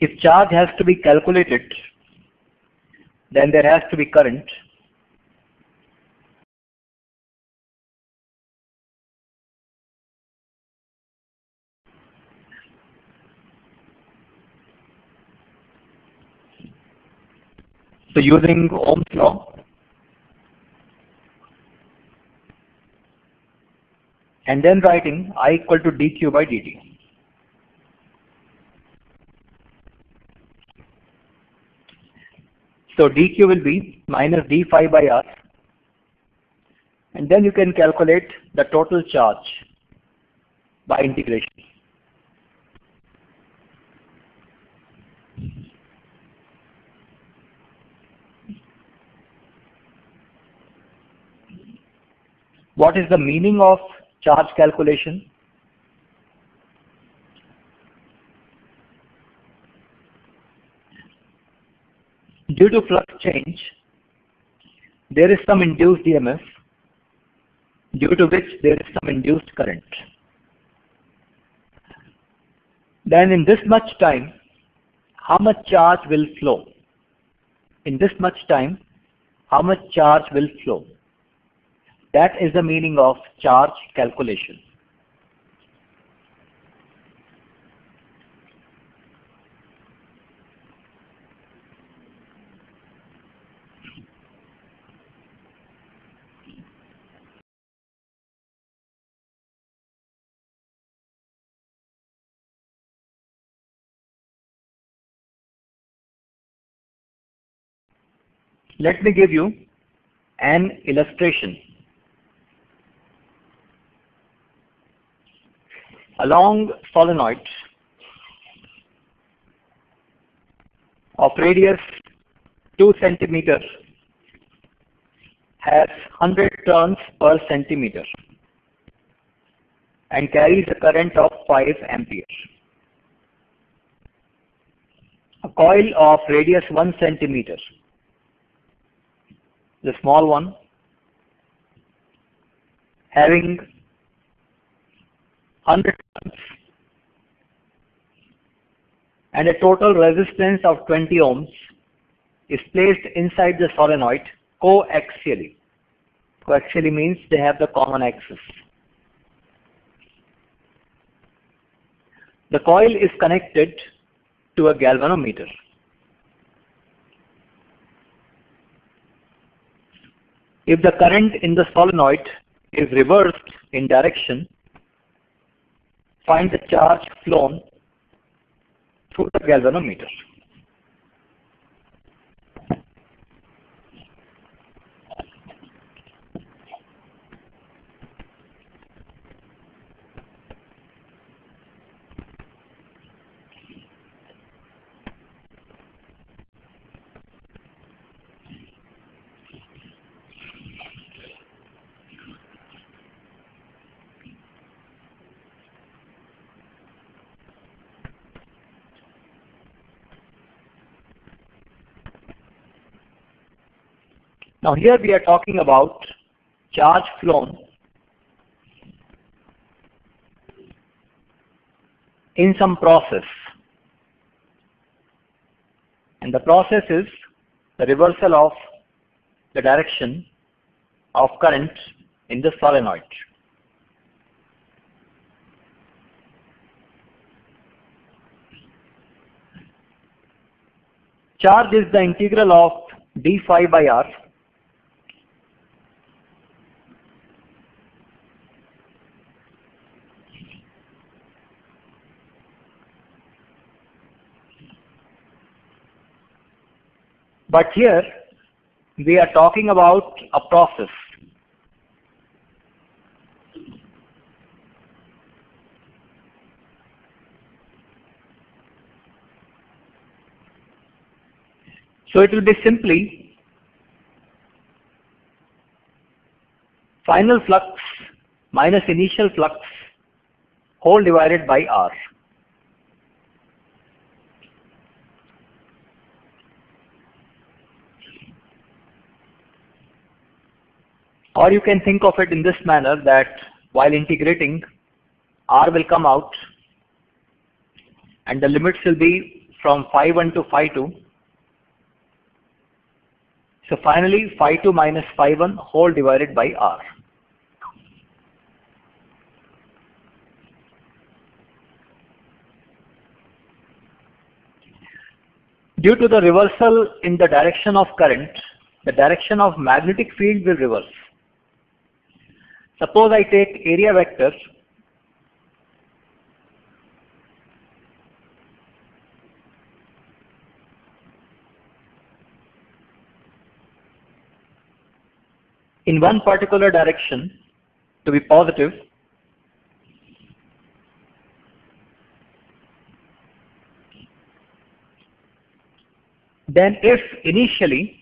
If charge has to be calculated, then there has to be current. So using Ohm's law, and then writing I equal to dq by dt. So dq will be minus d phi by r, and then you can calculate the total charge by integration. What is the meaning of charge calculation? Due to flux change, there is some induced EMF, due to which there is some induced current. Then in this much time, how much charge will flow? In this much time, how much charge will flow? That is the meaning of charge calculation. Let me give you an illustration. A long solenoid of radius 2 centimeters has 100 turns per centimeter and carries a current of 5 amperes. A coil of radius 1 centimeter, the small one, having 100 turns and a total resistance of 20 ohms, is placed inside the solenoid coaxially. Coaxially means they have the common axis. The coil is connected to a galvanometer. If the current in the solenoid is reversed in direction, find the charge flown through the galvanometer. Now here we are talking about charge flown in some process, and the process is the reversal of the direction of current in the solenoid. Charge is the integral of d phi by r but here we are talking about a process. So it will be simply final flux minus initial flux whole divided by R. Or you can think of it in this manner, that while integrating, R will come out and the limits will be from phi1 to phi2. So finally phi2 minus phi1 whole divided by r. Due to the reversal in the direction of current, the direction of magnetic field will reverse. Suppose I take area vector in one particular direction to be positive, then if initially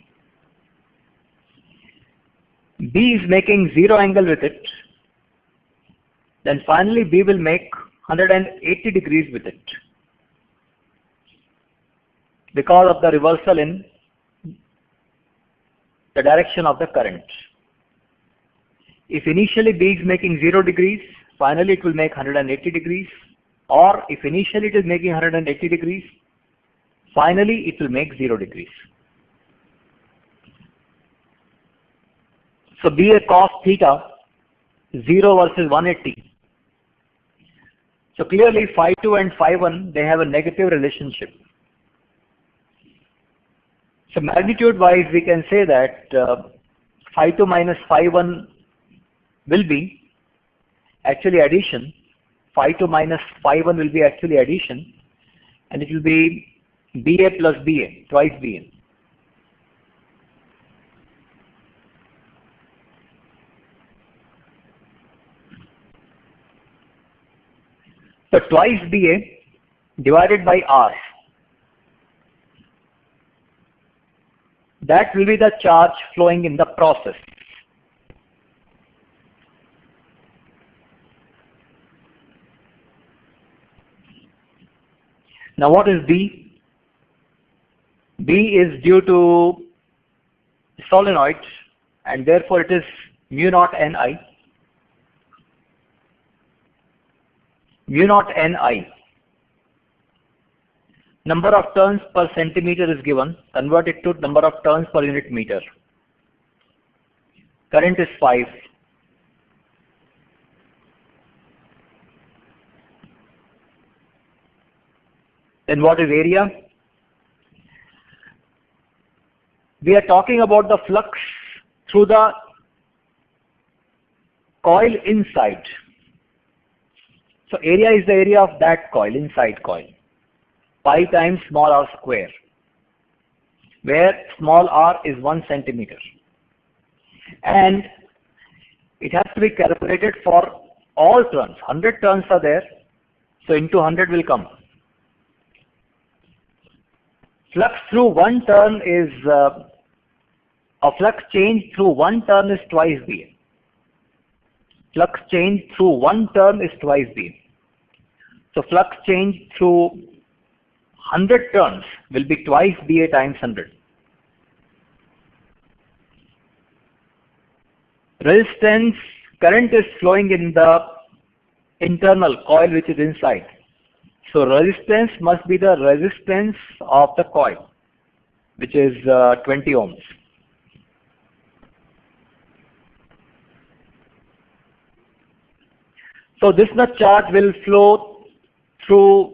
B is making 0 angle with it, then finally B will make 180 degrees with it because of the reversal in the direction of the current. If initially B is making 0 degrees, finally it will make 180 degrees, or if initially it is making 180 degrees, finally it will make 0 degrees. So be a cos theta 0 versus 180. So clearly phi2 and phi1, they have a negative relationship. So magnitude wise we can say that phi2 minus phi1 will be actually addition. Phi2 minus phi1 will be actually addition, and it will be BA plus BA, twice BA. So twice BA divided by R, that will be the charge flowing in the process. Now what is B? B is due to solenoid, and therefore it is mu naught Ni. Mu naught Ni. Number of turns per centimeter is given. Convert it to number of turns per unit meter. Current is 5. Then what is area? We are talking about the flux through the coil inside. So area is the area of that coil, inside coil. Pi times small r square, where small r is 1 centimeter. And it has to be calculated for all turns. 100 turns are there, so into 100 will come. Flux through one turn is, a flux change through one turn is twice BA. Flux change through one turn is twice BA. So flux change through 100 turns will be twice BA times 100. Resistance, current is flowing in the internal coil which is inside. So resistance must be the resistance of the coil, which is 20 ohms. So this much charge will flow through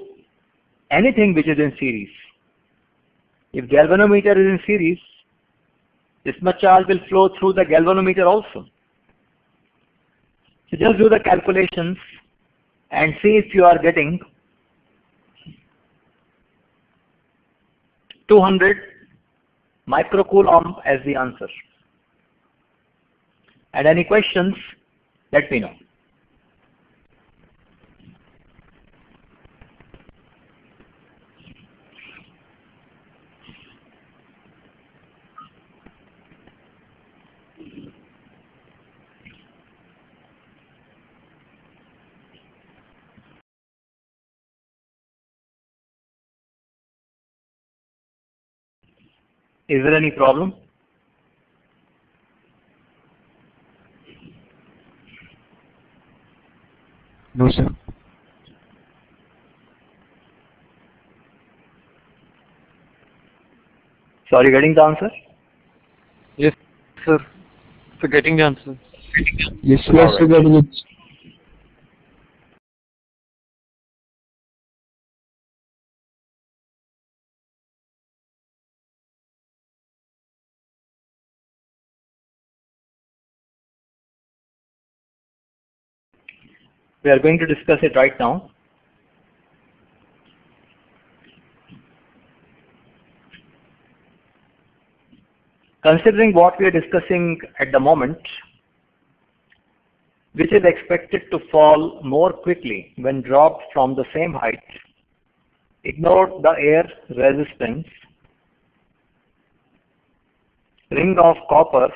anything which is in series. If galvanometer is in series, this much charge will flow through the galvanometer also. So just do the calculations and see if you are getting 200 microcoulomb as the answer. And any questions, let me know. Is there any problem? No, sir. So are you getting the answer? Yes, sir. So getting the answer. Yes, All yes, right. getting it. We are going to discuss it right now. Considering what we are discussing at the moment, which is expected to fall more quickly when dropped from the same height, ignore the air resistance, ring of copper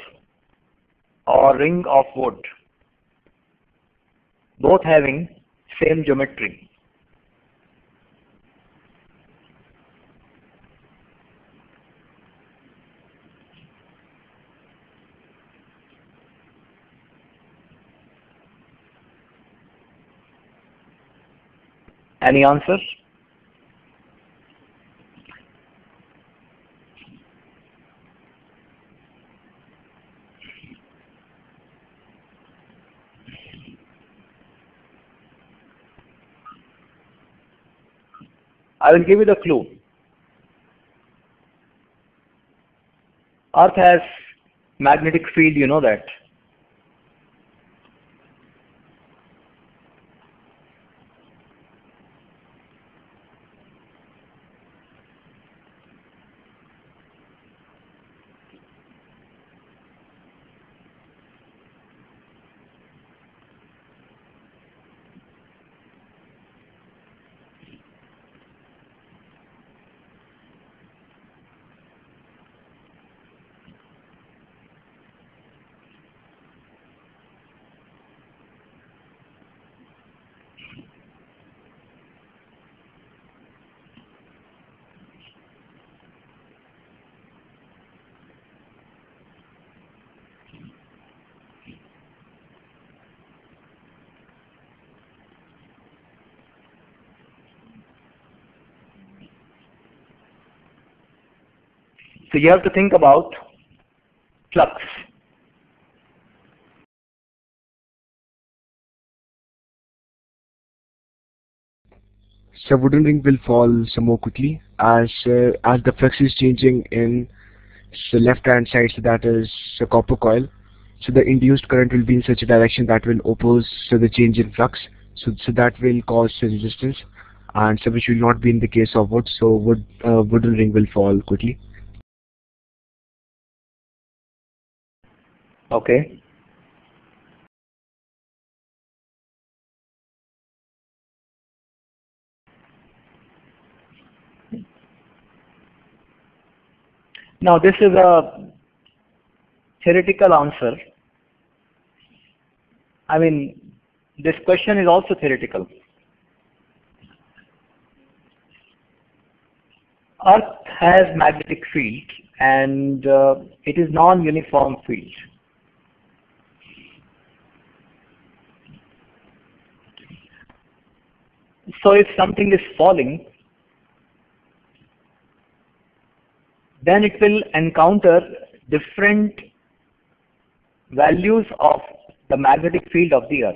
or ring of wood, both having same geometry. Any answers? I will give you the clue. Earth has magnetic field, you know that. So you have to think about flux. So wooden ring will fall some more quickly as the flux is changing in the left hand side, so that is the copper coil. So the induced current will be in such a direction that will oppose the change in flux. So that will cause the resistance, and so which will not be in the case of wood. So wooden ring will fall quickly. Okay. Now this is a theoretical answer. I mean, this question is also theoretical. Earth has magnetic field and it is non-uniform field. So if something is falling, then it will encounter different values of the magnetic field of the Earth.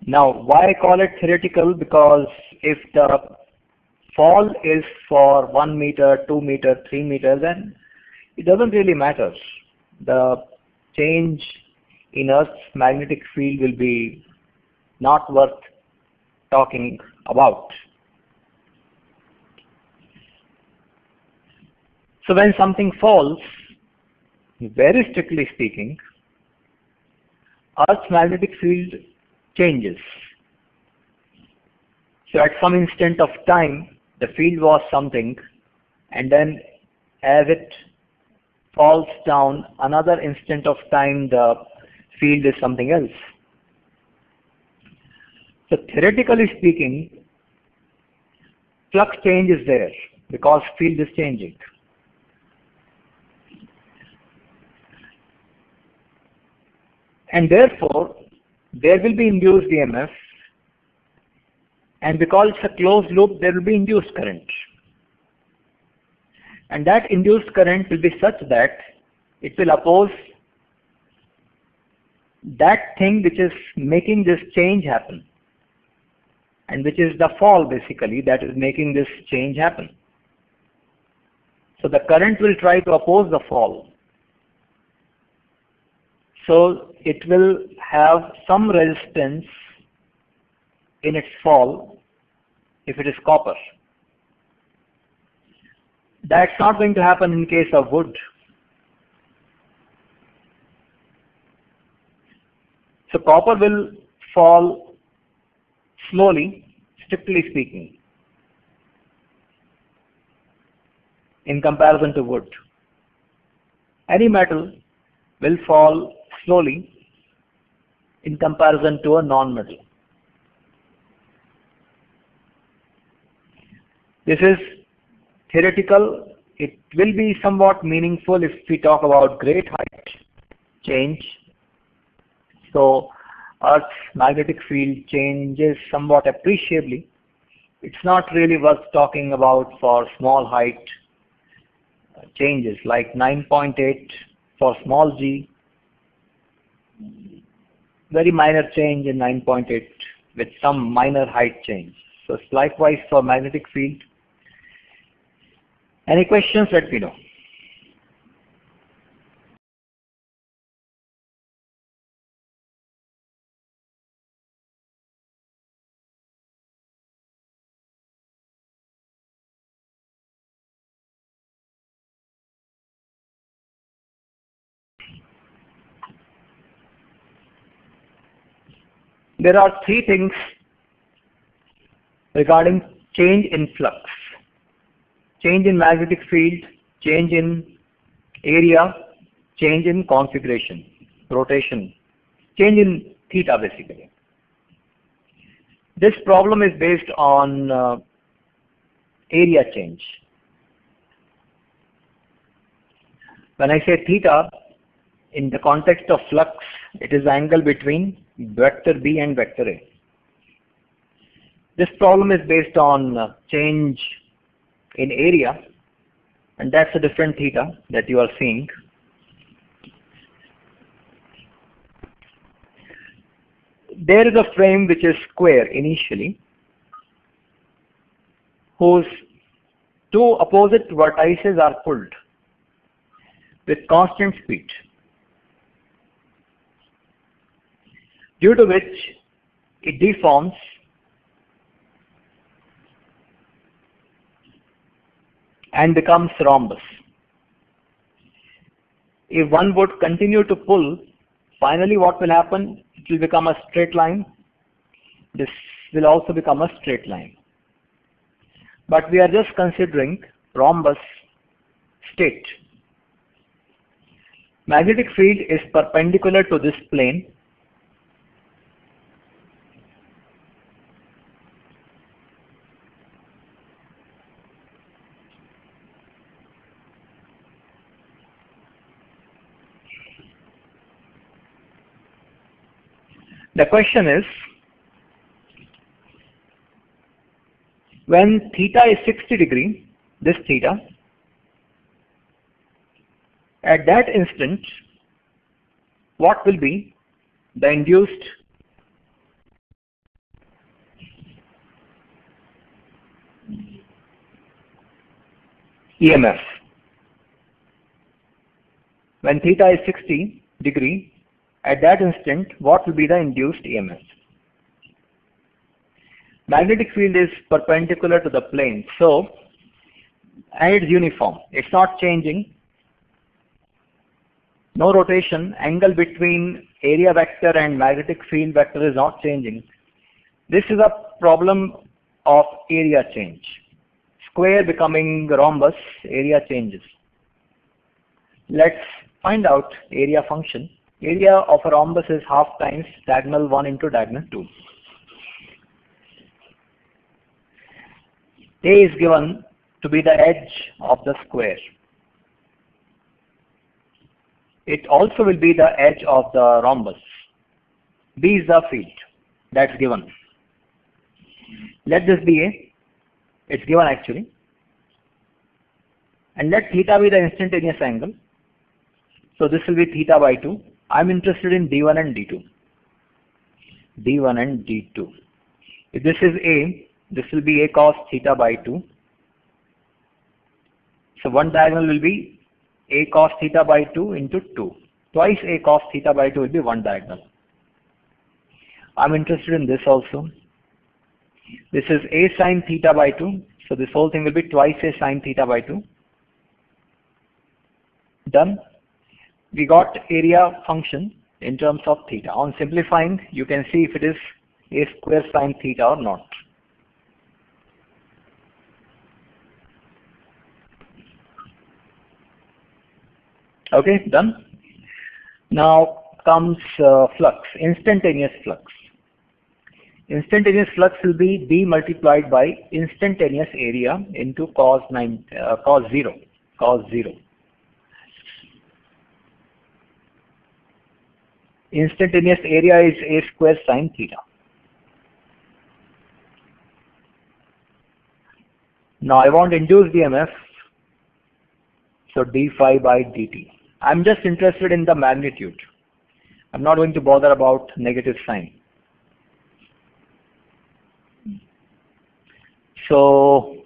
Now, why I call it theoretical? Because if the fall is for 1 meter, 2 meter, 3 meter, then it doesn't really matter. The change in Earth's magnetic field will be not worth talking about. So when something falls, very strictly speaking, Earth's magnetic field changes. So at some instant of time, the field was something, and then as it falls down, another instant of time, the field is something else. So theoretically speaking, flux change is there because field is changing. And therefore, there will be induced EMF, And because it's a closed loop, there will be induced current. And that induced current will be such that it will oppose that thing which is making this change happen, and which is the fall basically that is making this change happen. So the current will try to oppose the fall. So it will have some resistance in its fall if it is copper. That's not going to happen in case of wood. So copper will fall slowly, strictly speaking, in comparison to wood. Any metal will fall slowly in comparison to a non-metal. This is theoretical. It will be somewhat meaningful if we talk about great height change. So Earth's magnetic field changes somewhat appreciably. It's not really worth talking about for small height changes like 9.8 for small g. Very minor change in 9.8 with some minor height change. So it's likewise for magnetic field. Any questions? Let me know. There are three things regarding change in flux: change in magnetic field, change in area, change in configuration, rotation, change in theta basically. This problem is based on area change. When I say theta, in the context of flux, it is the angle between vector B and vector A. This problem is based on change in area, and that's a different theta that you are seeing. There is a frame which is square initially, whose two opposite vertices are pulled with constant speed, due to which it deforms and becomes rhombus. If one would continue to pull, finally what will happen? It will become a straight line. This will also become a straight line. But we are just considering rhombus state. Magnetic field is perpendicular to this plane. The question is, when theta is 60 degree, this theta, at that instant, what will be the induced EMF? When theta is 60 degree, at that instant, what will be the induced EMF? Magnetic field is perpendicular to the plane, so, and it's uniform. It's not changing. No rotation. Angle between area vector and magnetic field vector is not changing. This is a problem of area change. Square becoming rhombus, area changes. Let's find out area function. Area of a rhombus is half times diagonal 1 into diagonal 2. A is given to be the edge of the square. It also will be the edge of the rhombus. B is the field. That's given. Let this be A. It's given actually. And let theta be the instantaneous angle. So this will be theta by 2. I'm interested in D1 and D2. D1 and D2. If this is A, this will be A cos theta by 2. So one diagonal will be A cos theta by 2 into 2. Twice A cos theta by 2 will be one diagonal. I'm interested in this also. This is A sin theta by 2. So this whole thing will be twice A sin theta by 2. Done. We got area function in terms of theta. On simplifying, you can see if it is A square sin theta or not. Okay, done. Now comes flux, instantaneous flux. Instantaneous flux will be B multiplied by instantaneous area into cos 0. Instantaneous area is A square sin theta. Now I want induced EMF, so d phi by dt. I'm just interested in the magnitude. I'm not going to bother about negative sign. So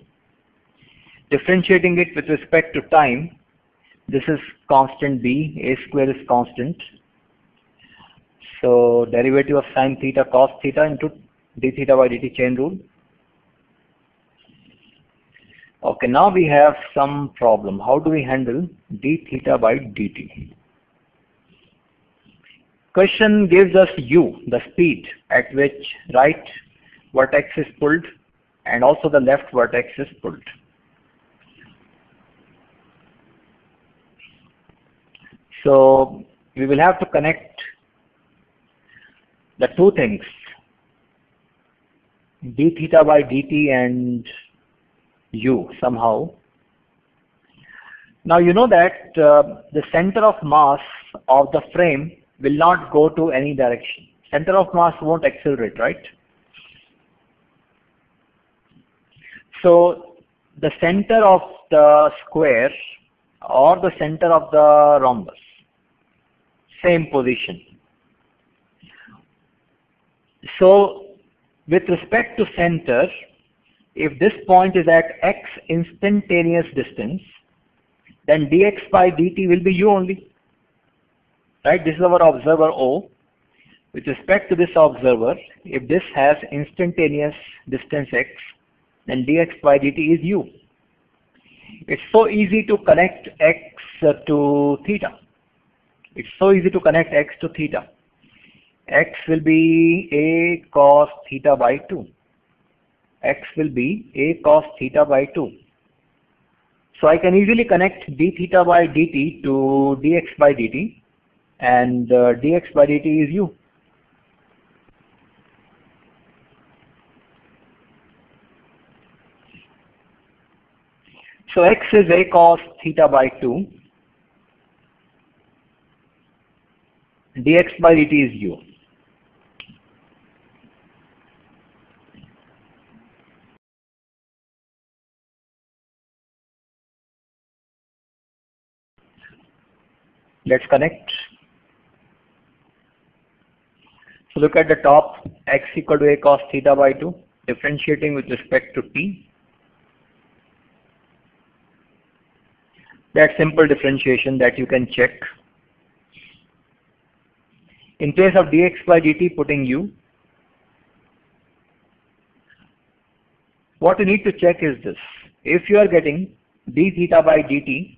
differentiating it with respect to time, this is constant B, A square is constant. So derivative of sin theta cos theta into d theta by dt, chain rule. Okay, now we have some problem. How do we handle d theta by dt? Question gives us u, the speed at which right vertex is pulled and also the left vertex is pulled. So we will have to connect the two things, d theta by dt and u somehow. Now you know that the center of mass of the frame will not go to any direction. Center of mass won't accelerate, right? So the center of the square or the center of the rhombus, same position. So with respect to center, if this point is at x instantaneous distance, then dx by dt will be u only. Right? This is our observer O. With respect to this observer, if this has instantaneous distance x, then dx by dt is u. It's so easy to connect x to theta. It's so easy to connect x to theta. X will be A cos theta by 2. X will be A cos theta by 2. So I can easily connect d theta by dt to dx by dt, and dx by dt is u. So x is A cos theta by 2, dx by dt is u. Let's connect. So look at the top, x equal to A cos theta by 2, differentiating with respect to t. That simple differentiation that you can check. In place of dx by dt, putting u. What you need to check is this. If you are getting d theta by dt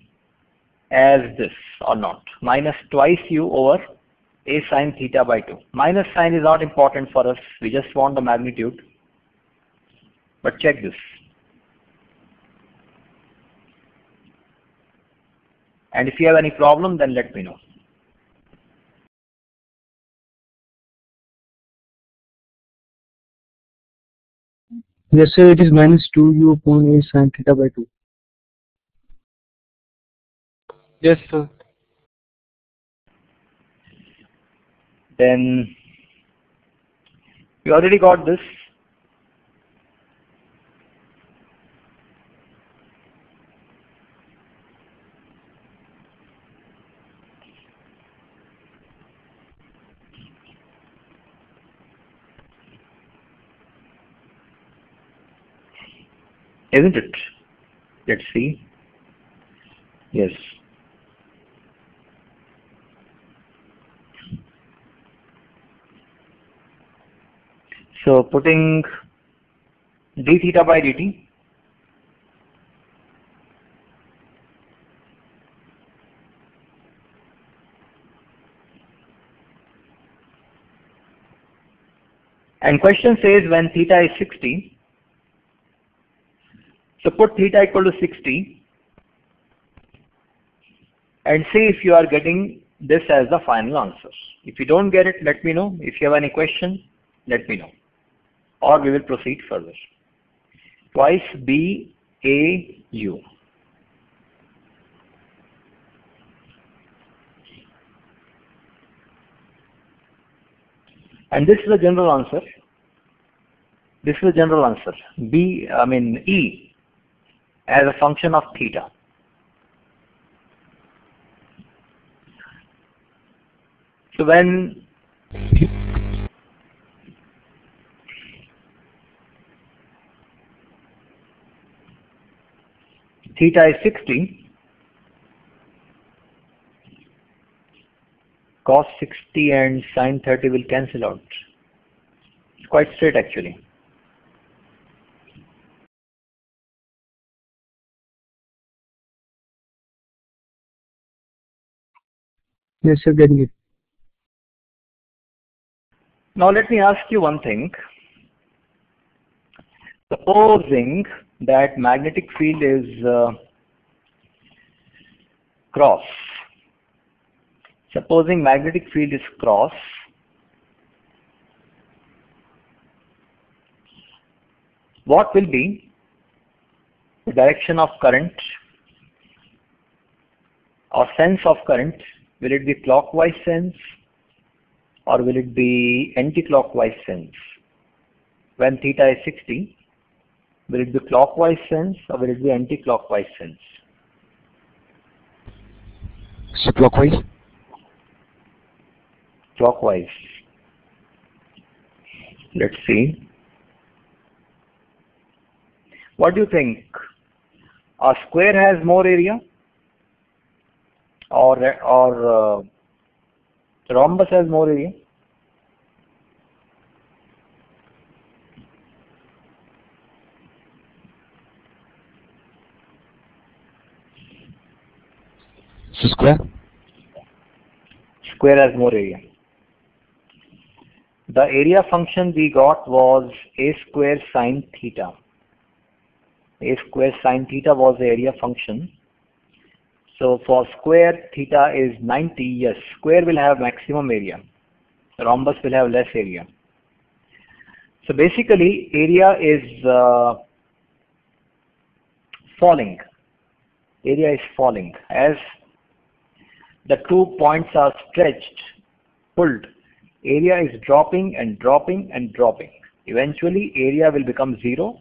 as this or not, minus twice u over A sin theta by 2. Minus sign is not important for us. We just want the magnitude. But check this. And if you have any problem, then let me know. Yes, sir, it is minus 2u upon A sin theta by 2. Yes, sir. Then we already got this. isn't it? Let's see. Yes. So putting d theta by dt, and question says when theta is 60, so put theta equal to 60 and see if you are getting this as the final answer. If you don't get it, let me know. If you have any question, let me know, or we will proceed further. Twice B A U. And this is the general answer. This is the general answer. E as a function of theta. So when theta is 60, cos 60 and sin 30 will cancel out. It's quite straight actually. Yes, sir, getting it. Now let me ask you one thing. Supposing that magnetic field is cross. Supposing magnetic field is cross, what will be the direction of current or sense of current? Will it be clockwise sense or will it be anti-clockwise sense? When theta is 60, will it be clockwise sense or will it be anti-clockwise sense? So clockwise? Clockwise. Let's see. What do you think? A square has more area or rhombus has more area? So square? Square has more area. The area function we got was a square sine theta. A square sine theta was the area function. So for square theta is 90, yes, square will have maximum area. Rhombus will have less area. So basically area is falling. Area is falling. As the 2 points are stretched, pulled, area is dropping and dropping and dropping. Eventually area will become 0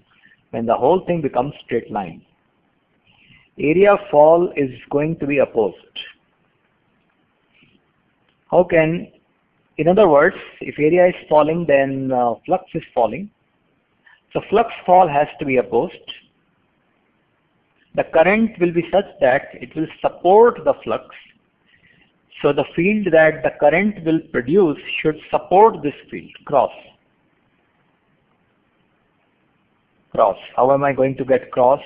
when the whole thing becomes straight line. Area fall is going to be opposed. How can, in other words, if area is falling, then flux is falling. So flux fall has to be opposed. The current will be such that it will support the flux. So the field that the current will produce should support this field, cross. Cross. How am I going to get cross?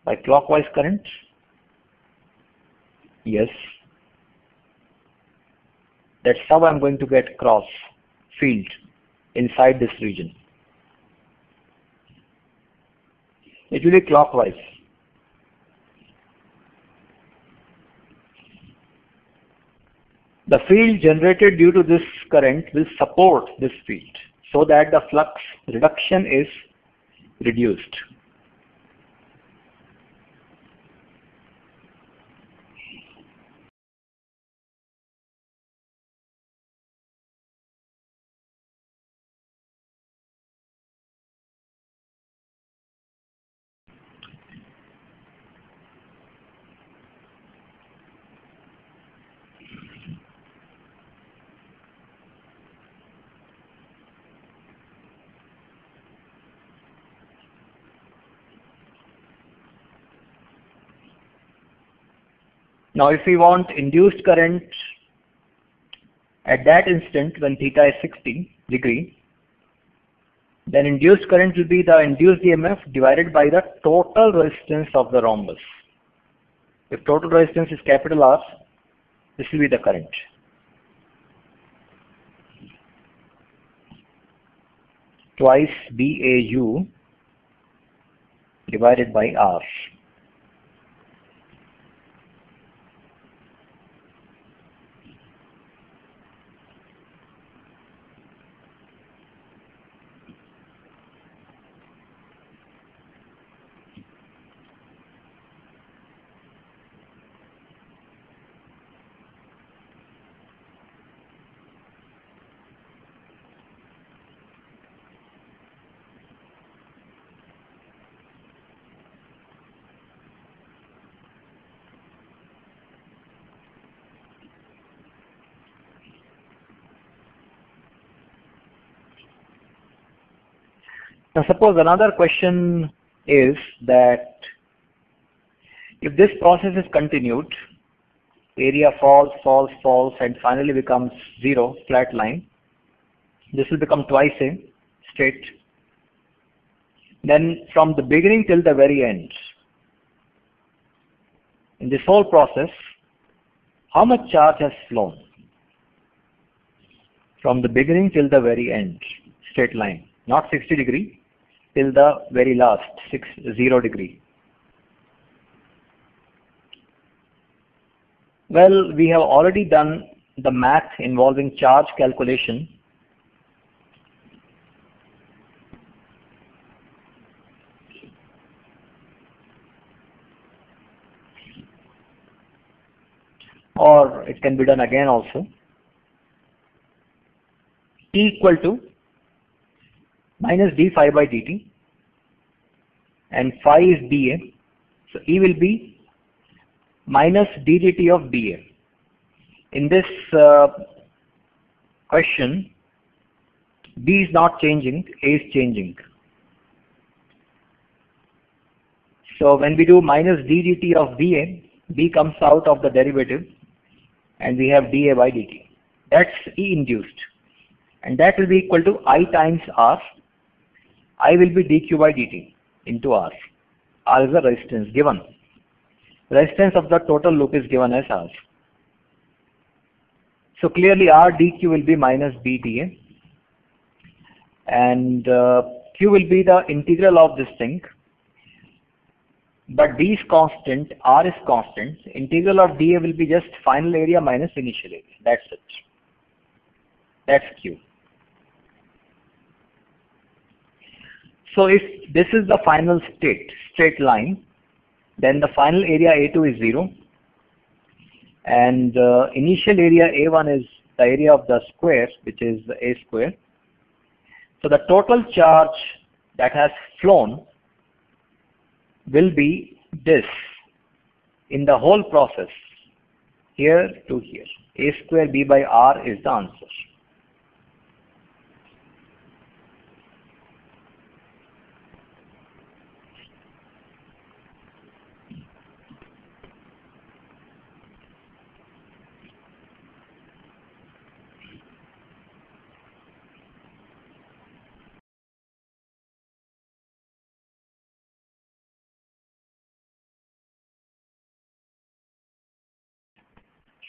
By clockwise current? Yes. That's how I'm going to get cross field inside this region. It will be clockwise. The field generated due to this current will support this field so that the flux reduction is reduced. Now if we want induced current at that instant when theta is 60 degree, then induced current will be the induced EMF divided by the total resistance of the rhombus. If total resistance is capital R, this will be the current. Twice BAU divided by R. Now suppose another question is that if this process is continued, area falls, falls, falls and finally becomes zero, flat line, this will become twice a straight. Then from the beginning till the very end, in this whole process, how much charge has flown? From the beginning till the very end, straight line, not 60 degree, till the very last, 0 degree. Well, we have already done the math involving charge calculation. Or it can be done again also. E equal to minus d phi by dt, and phi is dA, so E will be minus d dt of dA. In this question, B is not changing, A is changing. So when we do minus d dt of dA, B comes out of the derivative and we have dA by dt. That's E induced, and that will be equal to I times R. I will be dq by dt into R. R is the resistance given. Resistance of the total loop is given as R. So clearly R dq will be minus B dA, and Q will be the integral of this thing, but D is constant, R is constant. Integral of dA will be just final area minus initial area. That's it. That's Q. So if this is the final state, straight line, then the final area A2 is 0, and initial area A1 is the area of the square, which is A square. So the total charge that has flown will be this in the whole process, here to here. A square B by R is the answer.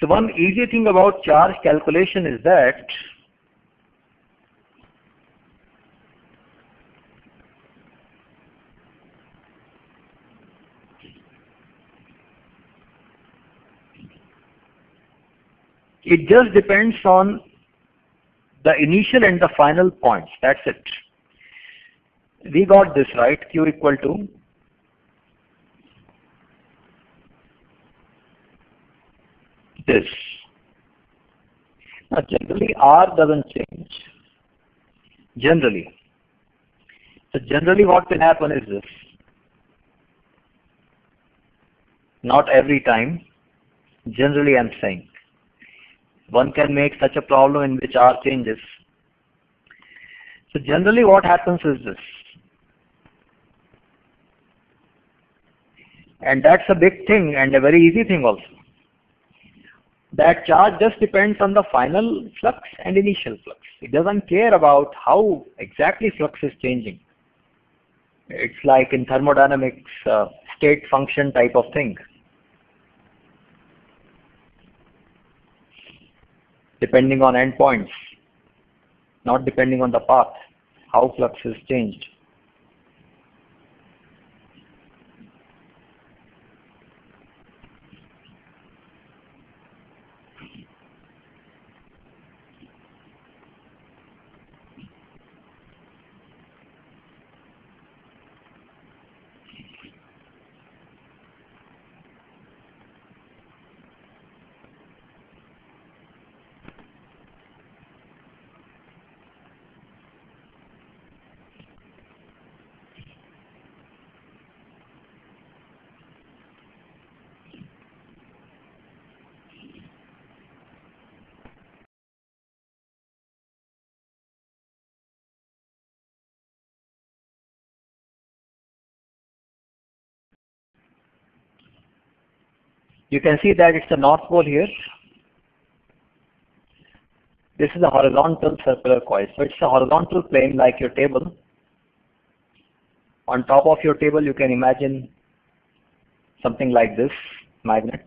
So one easy thing about charge calculation is that it just depends on the initial and the final points. That's it. We got this right. Q equal to this. Now generally R doesn't change. Generally. So generally what can happen is this. Not every time. Generally I'm saying. One can make such a problem in which R changes. So generally what happens is this. And that's a big thing and a very easy thing also. that charge just depends on the final flux and initial flux. It doesn't care about how exactly flux is changing. It's like in thermodynamics, state function type of thing. Depending on endpoints, not depending on the path, how flux is changed. You can see that it's the North Pole here. This is a horizontal circular coil. So it's a horizontal plane like your table. On top of your table, you can imagine something like this magnet,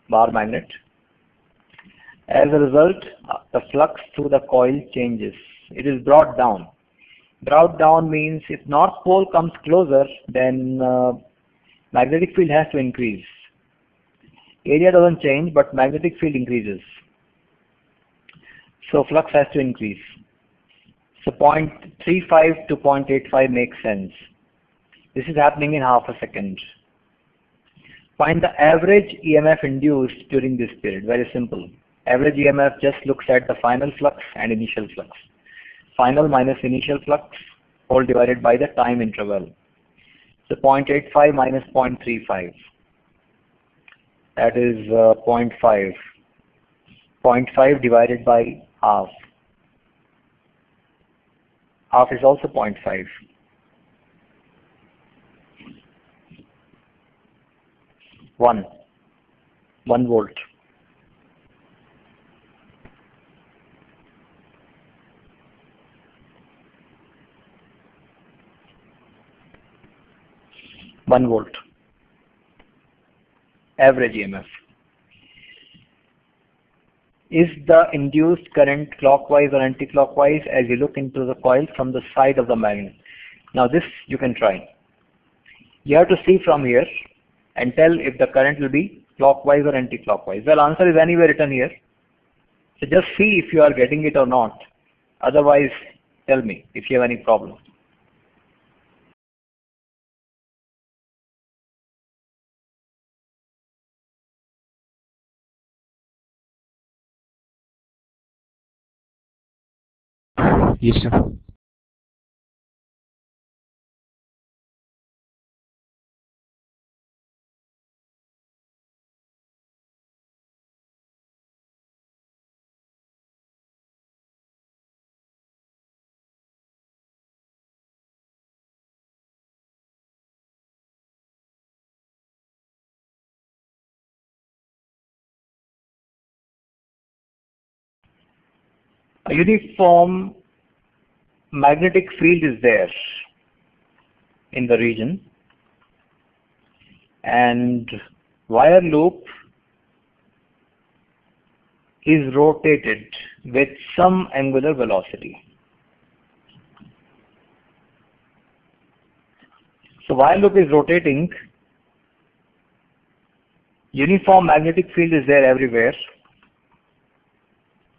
bar magnet. As a result, the flux through the coil changes. It is brought down. Brought down means if North Pole comes closer, then magnetic field has to increase. Area doesn't change, but magnetic field increases. So flux has to increase. So 0.35 to 0.85 makes sense. This is happening in half a second. Find the average EMF induced during this period. Very simple. Average EMF just looks at the final flux and initial flux. Final minus initial flux, all divided by the time interval. So 0.85 minus 0.35. That is 0.5. 0.5 divided by half. Half is also 0.5. 1 volt. Average EMF. Is the induced current clockwise or anti-clockwise as you look into the coil from the side of the magnet? Now this you can try. You have to see from here and tell if the current will be clockwise or anti-clockwise. Well, answer is anywhere written here. So just see if you are getting it or not. Otherwise, tell me if you have any problem. Yes, sir. A uniform magnetic field is there in the region, and wire loop is rotated with some angular velocity. So wire loop is rotating, uniform magnetic field is there everywhere.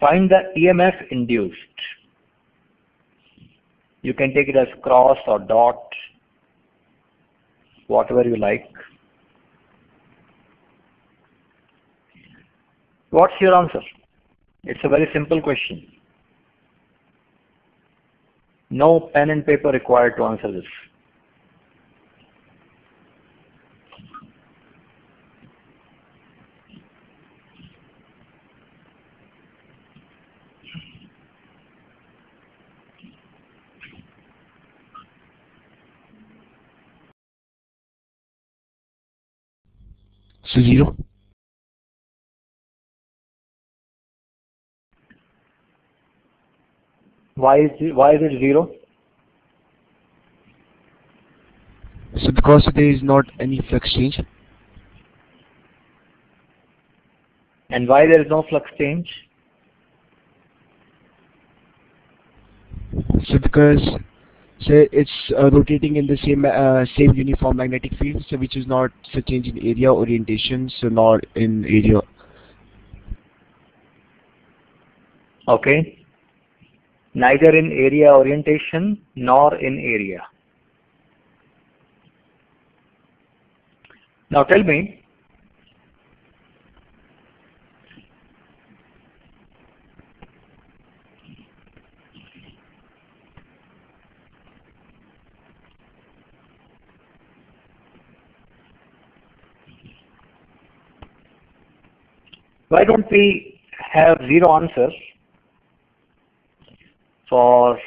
Find the EMF induced. You can take it as cross or dot, whatever you like. What's your answer? It's a very simple question. No pen and paper required to answer this. So 0. Why is it 0? So because there is not any flux change. And why there is no flux change? So because say it's rotating in the same uniform magnetic field, so which is not a change in area orientation, so not in area. Okay. Neither in area orientation nor in area. Now tell me, why don't we have 0 answers for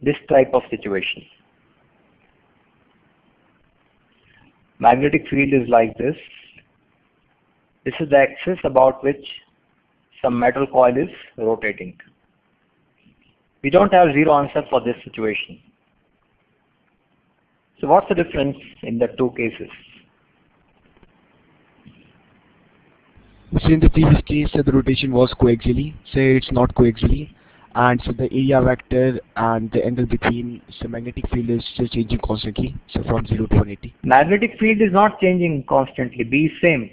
this type of situation? Magnetic field is like this. This is the axis about which some metal coil is rotating. We don't have 0 answer for this situation. So what's the difference in the two cases? So in the previous case, the rotation was coaxially. Say it's not coaxially, and so the area vector and the angle between the magnetic field is still changing constantly. So from 0 to 180. Magnetic field is not changing constantly. B is same.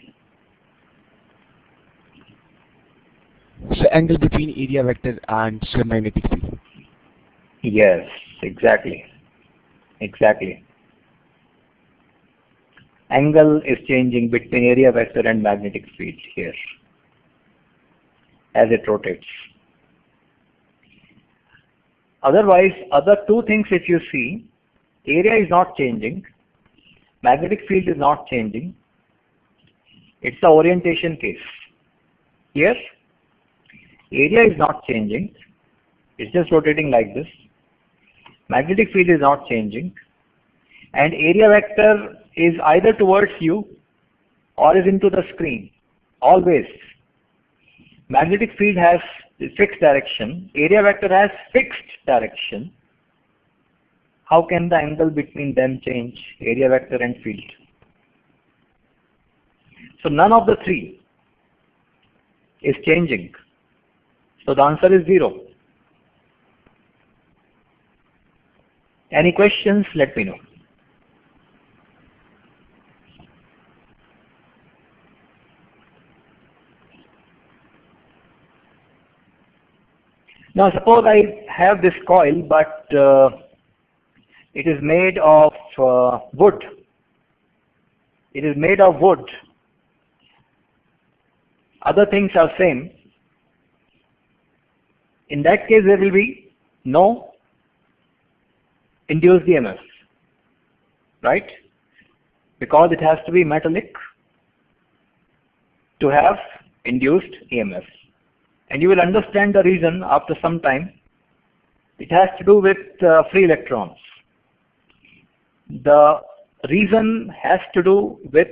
So angle between area vector and the magnetic field. Yes, exactly. Exactly. Angle is changing between area vector and magnetic field here as it rotates. Otherwise, other two things if you see, area is not changing, magnetic field is not changing. It's the orientation case. Here, area is not changing, it's just rotating like this. Magnetic field is not changing, and area vector is either towards you or is into the screen, always. Magnetic field has fixed direction, area vector has fixed direction. How can the angle between them change, area vector and field? So none of the three is changing. So the answer is 0. Any questions? Let me know. Now suppose I have this coil, but it is made of wood. It is made of wood. Other things are same. In that case, there will be no induced EMF, right? Because it has to be metallic to have induced EMF. And you will understand the reason after some time. It has to do with free electrons. The reason has to do with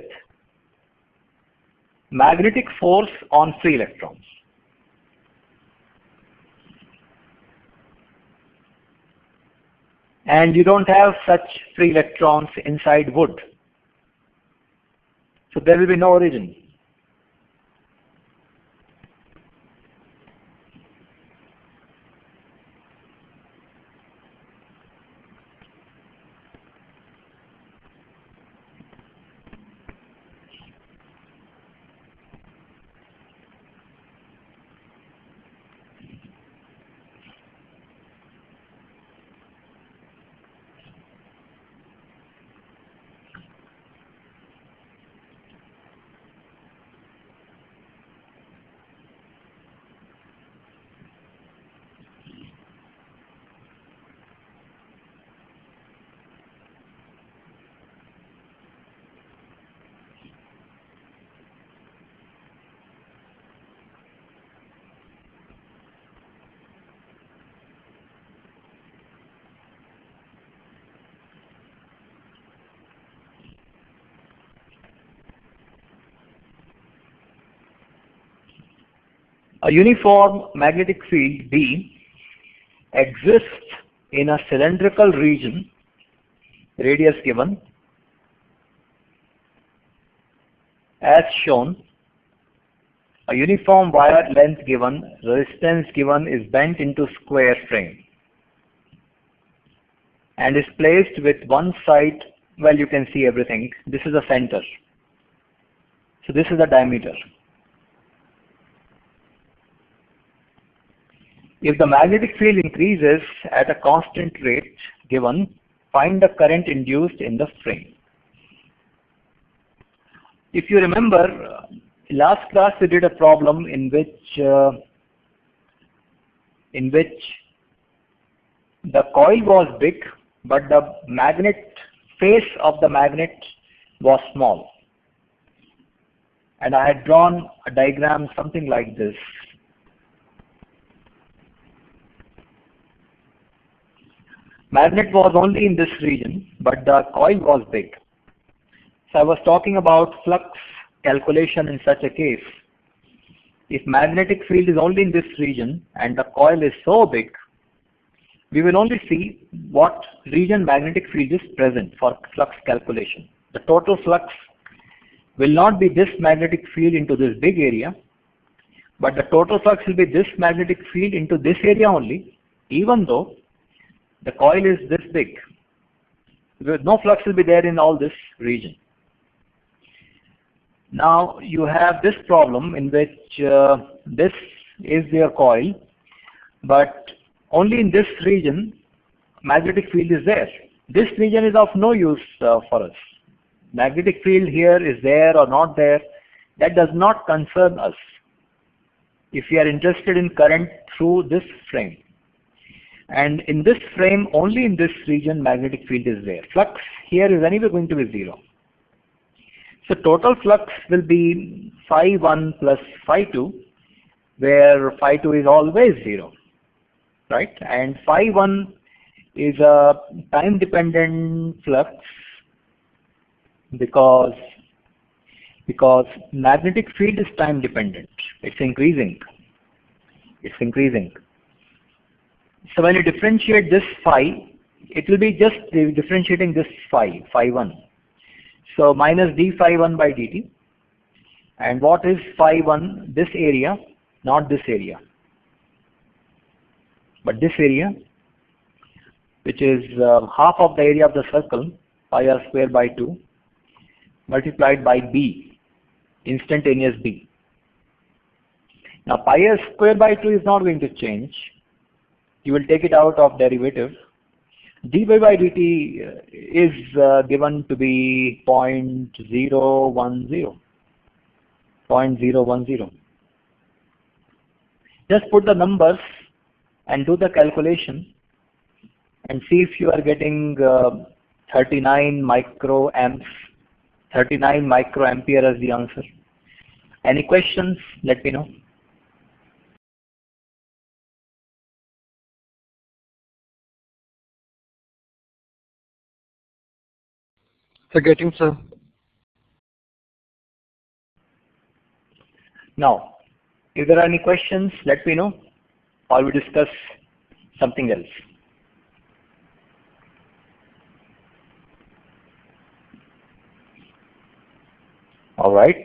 magnetic force on free electrons. And you don't have such free electrons inside wood. So there will be no origin. A uniform magnetic field B exists in a cylindrical region, radius given, as shown. A uniform wire length given, resistance given is bent into square frame and is placed with one side. Well, you can see everything. This is the center. So this is the diameter. If the magnetic field increases at a constant rate given, find the current induced in the frame. If you remember, last class we did a problem in which the coil was big, but the face of the magnet was small. And I had drawn a diagram something like this. Magnet was only in this region, but the coil was big. So I was talking about flux calculation in such a case. If magnetic field is only in this region and the coil is so big, we will only see what region magnetic field is present for flux calculation. The total flux will not be this magnetic field into this big area, but the total flux will be this magnetic field into this area only, even though the coil is this big. No flux will be there in all this region. Now you have this problem in which this is your coil, but only in this region magnetic field is there. This region is of no use for us. Magnetic field here is there or not there, that does not concern us if we are interested in current through this frame. And in this frame, only in this region magnetic field is there. Flux here is anyway going to be 0. So total flux will be phi1 plus phi2, where phi2 is always 0, right? And phi1 is a time-dependent flux because magnetic field is time-dependent. It's increasing. It's increasing. So when you differentiate this phi, it will be just differentiating this phi1. So minus d phi1 by dt. And what is phi1? This area, not this area, but this area, which is half of the area of the circle, pi r square by 2, multiplied by b, instantaneous b. Now pi r square by 2 is not going to change. You will take it out of derivative. dy by dt is given to be 0.010. 0.010. Just put the numbers and do the calculation and see if you are getting 39 microamps, 39 microampere as the answer. Any questions? Let me know. Forgetting, sir. Now, if there are any questions, let me know, or we discuss something else. All right.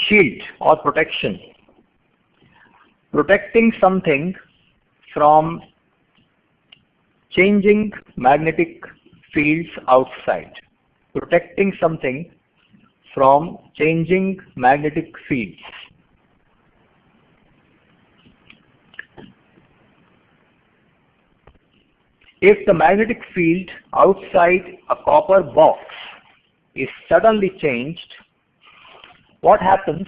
Shield or protection. Protecting something from changing magnetic fields outside. Protecting something from changing magnetic fields. If the magnetic field outside a copper box is suddenly changed, what happens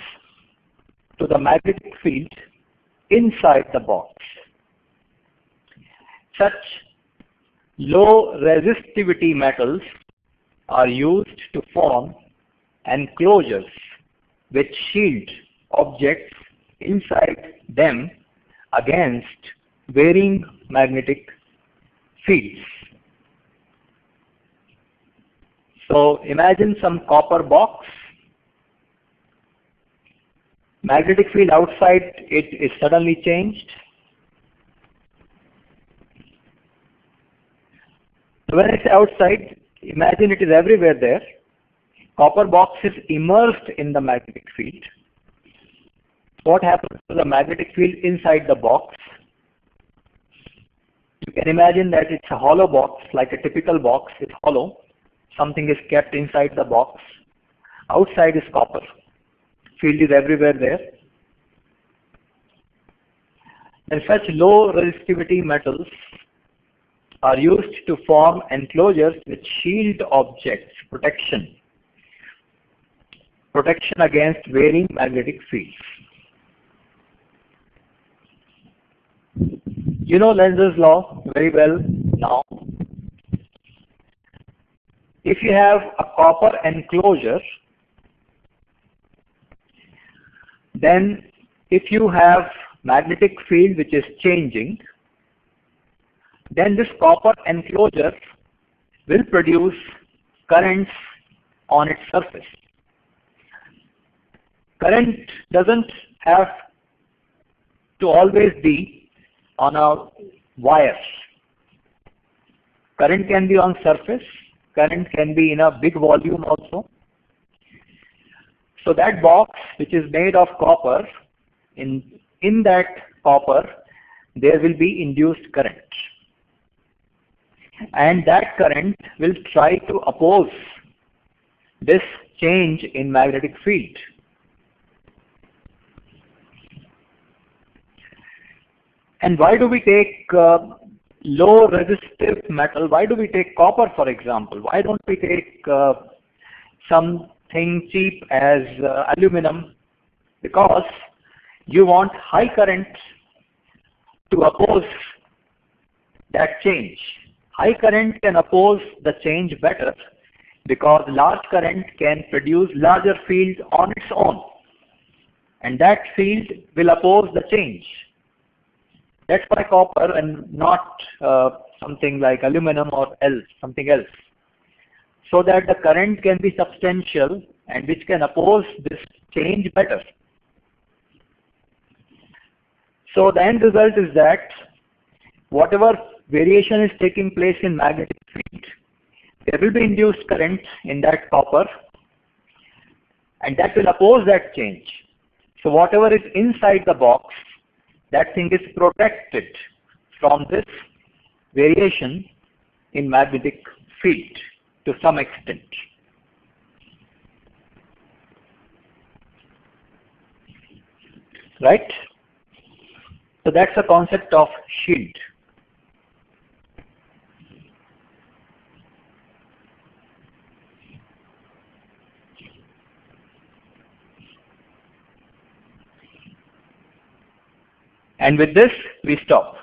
to the magnetic field inside the box? Such low resistivity metals are used to form enclosures which shield objects inside them against varying magnetic fields. So imagine some copper box. Magnetic field outside it is suddenly changed. So when it's outside, imagine it is everywhere there. Copper box is immersed in the magnetic field. What happens to the magnetic field inside the box? You can imagine that it's a hollow box, like a typical box is hollow. Something is kept inside the box. Outside is copper. Field is everywhere there. And such low resistivity metals are used to form enclosures which shield objects, protection against varying magnetic fields. You know Lenz's law very well now. If you have a copper enclosure, then if you have magnetic field which is changing, then this copper enclosure will produce currents on its surface. Current doesn't have to always be on a wire. Current can be on surface. Current can be in a big volume also. So that box which is made of copper, in that copper there will be induced current. And that current will try to oppose this change in magnetic field. And why do we take low resistive metal? Why do we take copper, for example? Why don't we take something cheap as aluminum? Because you want high current to oppose that change. High current can oppose the change better because large current can produce larger field on its own, and that field will oppose the change. That's why copper and not something like aluminum or something else. So that the current can be substantial and which can oppose this change better. So the end result is that whatever variation is taking place in magnetic field, there will be induced current in that copper, and that will oppose that change. So whatever is inside the box, that thing is protected from this variation in magnetic field to some extent. Right? So that's the concept of shield. And with this, we stop.